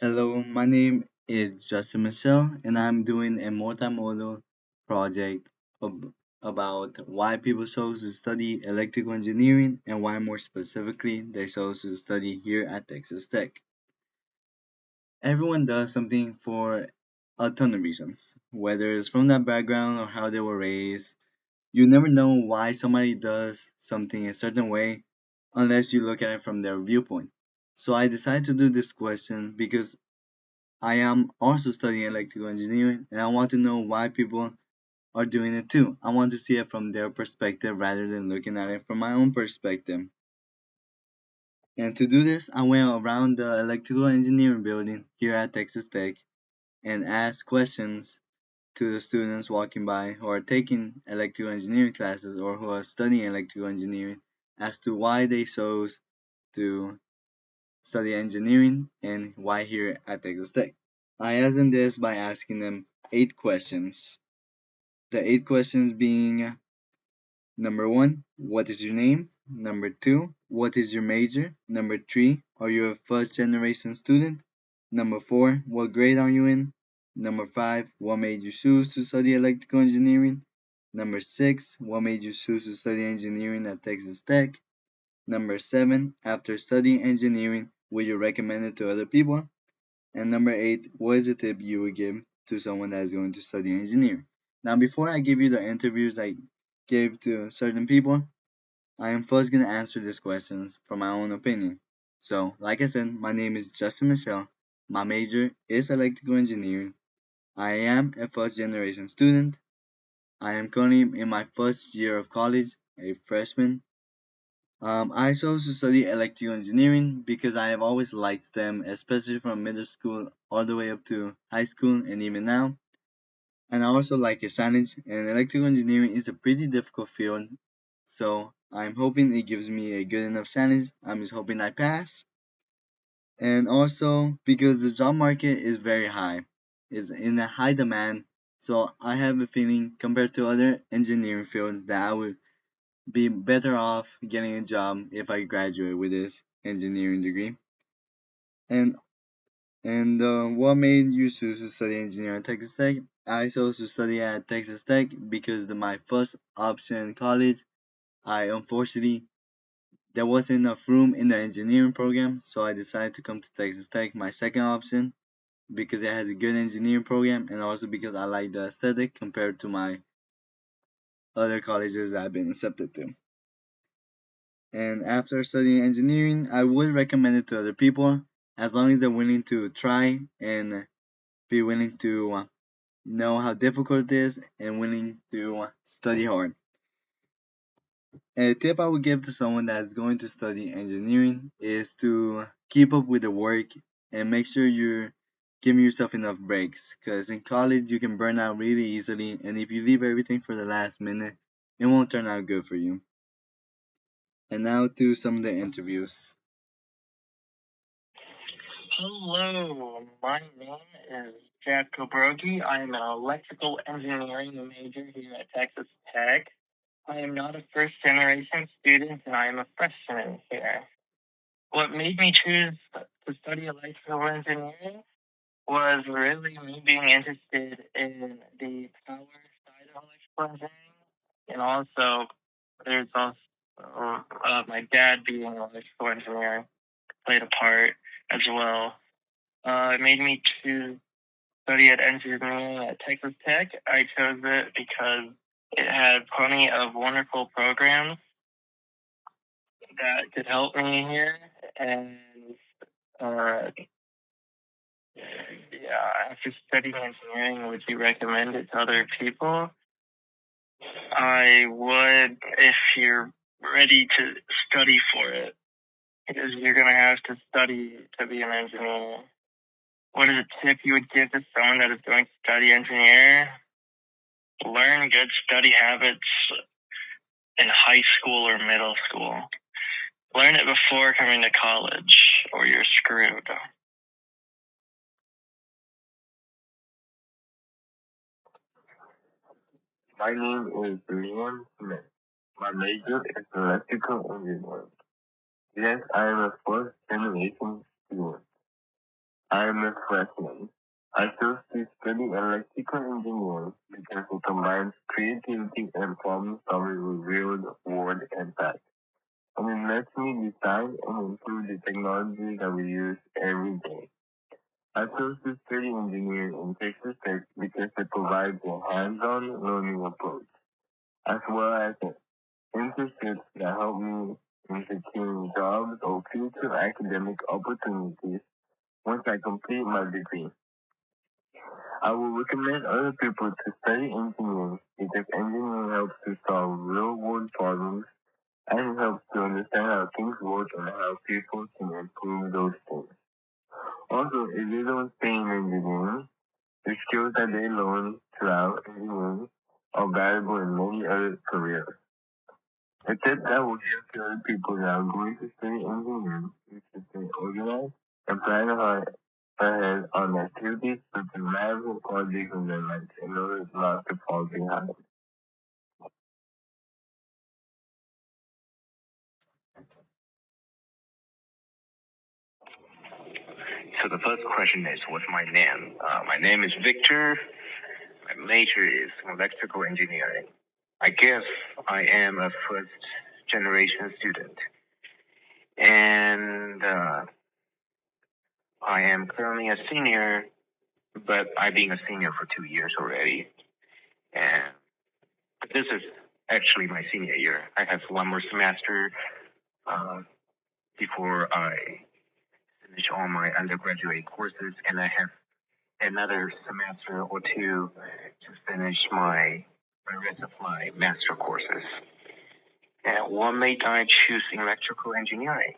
Hello, my name is Justin Michelle, and I'm doing a multimodal project about why people chose to study electrical engineering and why, more specifically, they chose to study here at Texas Tech. Everyone does something for a ton of reasons, whether it's from that background or how they were raised. You never know why somebody does something a certain way unless you look at it from their viewpoint. So I decided to do this question because I am also studying electrical engineering and I want to know why people are doing it too. I want to see it from their perspective rather than looking at it from my own perspective. And to do this, I went around the electrical engineering building here at Texas Tech and asked questions to the students walking by who are taking electrical engineering classes or who are studying electrical engineering as to why they chose to study engineering and why here at Texas Tech. I asked them this by asking them 8 questions. The 8 questions being number one, what is your name? Number two, what is your major? Number three, are you a first generation student? Number four, what grade are you in? Number five, what made you choose to study electrical engineering? Number six, what made you choose to study engineering at Texas Tech? Number seven, after studying engineering, would you recommend it to other people? And number eight, what is a tip you would give to someone that is going to study engineering? Now, before I give you the interviews I gave to certain people, I am first going to answer these questions from my own opinion. So, like I said, my name is Justin Michelle. My major is electrical engineering. I am a first generation student. I am currently in my first year of college, a freshman. I chose to study electrical engineering because I have always liked STEM, especially from middle school all the way up to high school and even now. And I also like science, and electrical engineering is a pretty difficult field. So I'm hoping it gives me a good enough challenge. I'm just hoping I pass. And also because the job market is very high, is in a high demand. So I have a feeling compared to other engineering fields that I would be better off getting a job if I graduate with this engineering degree. And what made you choose to study engineering at Texas Tech? I chose to study at Texas Tech because my first option in college, I unfortunately there wasn't enough room in the engineering program, so I decided to come to Texas Tech, my second option, because it has a good engineering program and also because I like the aesthetic compared to my other colleges that I've been accepted to. And after studying engineering, I would recommend it to other people as long as they're willing to try and be willing to know how difficult it is and willing to study hard. A tip I would give to someone that is going to study engineering is to keep up with the work and make sure you're giving yourself enough breaks because in college you can burn out really easily, and if you leave everything for the last minute, it won't turn out good for you. And now to some of the interviews. Hello, my name is Jack Kobrogi. I am an electrical engineering major here at Texas Tech. I am not a first generation student and I am a freshman here. What made me choose to study electrical engineering was really me being interested in the power side of electrical engineering, and also there's also my dad being an electrical engineer played a part as well. It made me choose study at engineering at Texas Tech. I chose it because it had plenty of wonderful programs that could help me here. And uh, yeah, after studying engineering, would you recommend it to other people? I would if you're ready to study for it, because you're going to have to study to be an engineer. What is a tip you would give to someone that is going to study engineer? Learn good study habits in high school or middle school. Learn it before coming to college, or you're screwed. My name is Liam Smith. My major is electrical engineering. Yes, I am a first generation student. I am a freshman. I chose to study electrical engineering because it combines creativity and problem solving with real world impact. And it lets me design and improve the technology that we use every day. I chose to study engineering in Texas Tech because it provides a hands-on learning approach, as well as internships that help me in securing jobs or future academic opportunities once I complete my degree. I would recommend other people to study engineering because engineering helps to solve real world problems and helps to understand how things work and how people can improve those things. Also, if they don't stay in engineering, the skills that they learn throughout engineering are valuable in many other careers. A tip that will give to other people that are going to study engineering is to stay organized and plan ahead on activities such as labs and projects in their life in order not to fall behind. So the first question is, what's my name? My name is Victor. My major is electrical engineering. I guess I am a first generation student. And I am currently a senior, but I've been a senior for 2 years already. And this is actually my senior year. I have one more semester uh, before I finish all my undergraduate courses, and I have another semester or two to finish the rest of my master courses. And what made I choose electrical engineering?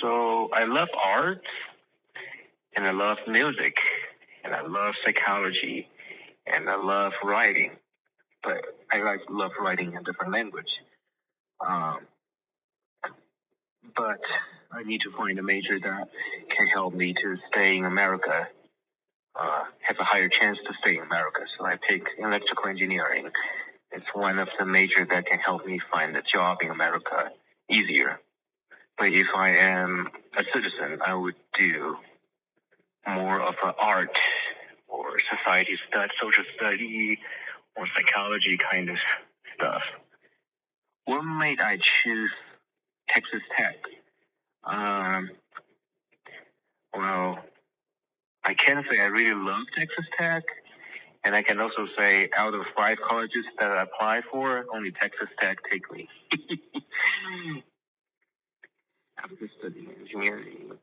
So I love art, and I love music, and I love psychology, and I love writing. But love writing in a different language. Um, but I need to find a major that can help me to stay in America, have a higher chance to stay in America. So I pick electrical engineering. It's one of the majors that can help me find a job in America easier. But if I am a citizen, I would do more of an art or society study, social study, or psychology kind of stuff. What made I choose Texas Tech? Um, well, I can say I really love Texas Tech, and I can also say out of 5 colleges that I apply for, only Texas Tech take me. After studying engineering,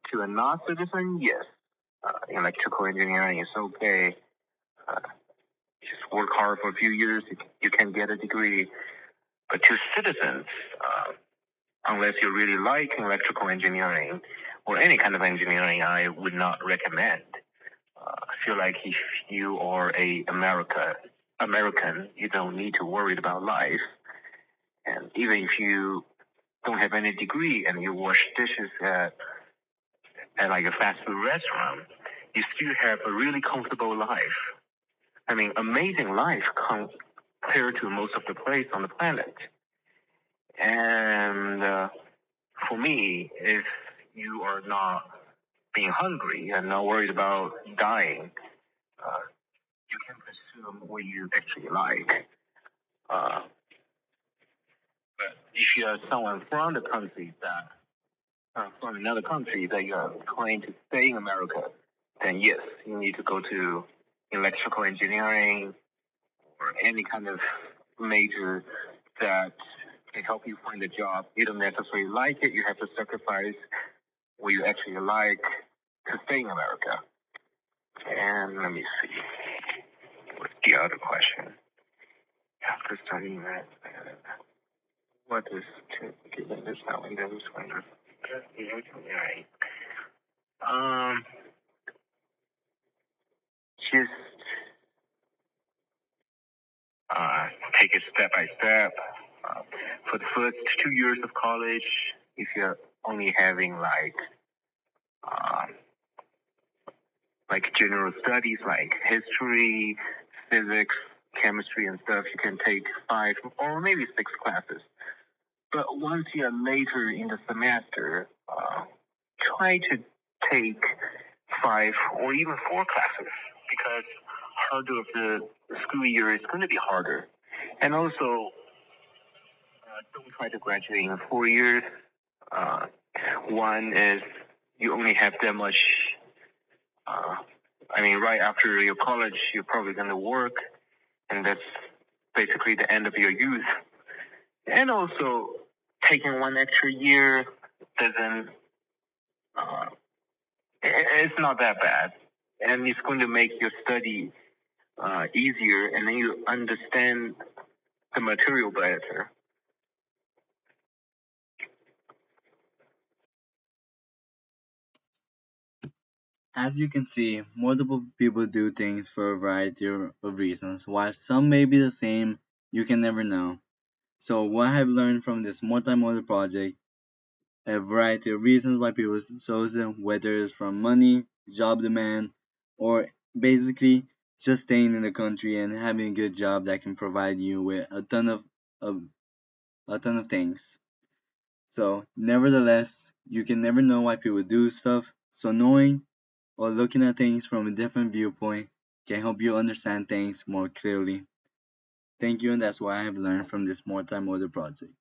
to a non-citizen, yes, electrical engineering is okay. Uh, just work hard for a few years, you can get a degree. But to citizens, uh, unless you really like electrical engineering or any kind of engineering, I would not recommend. I feel like if you are American, you don't need to worry about life. And even if you don't have any degree and you wash dishes at like a fast food restaurant, you still have a really comfortable life. I mean, amazing life compared to most of the place on the planet. And for me, if you are not being hungry and not worried about dying, uh, you can pursue what you actually like. Uh, but if you are someone from the country that from another country that you are trying to stay in America, then yes, you need to go to electrical engineering or any kind of major that can help you find a job. You don't necessarily like it. You have to sacrifice what you actually like to stay in America. And let me see. What's the other question? After studying that, what is given this now and then kind of engineering? Um, just take it step by step. Uh, for the first 2 years of college, if you're only having um, like general studies like history, physics, chemistry, and stuff, you can take 5 or maybe 6 classes. But once you're later in the semester, try to take five or even four classes because harder of the school year is going to be harder. And also, don't try to graduate in 4 years. Uh, one is you only have that much. Uh, I mean, right after your college, you're probably going to work, and that's basically the end of your youth. And also, taking one extra year doesn't. Uh, it's not that bad, and it's going to make your study easier, and then you understand the material better. As you can see, multiple people do things for a variety of reasons. While some may be the same, you can never know. So, what I've learned from this multimodal project, a variety of reasons why people chose it, whether it's from money, job demand, or basically just staying in the country and having a good job that can provide you with of a ton of things. So, nevertheless, you can never know why people do stuff. So, knowing or looking at things from a different viewpoint can help you understand things more clearly. Thank you, and that's what I have learned from this multimodal project.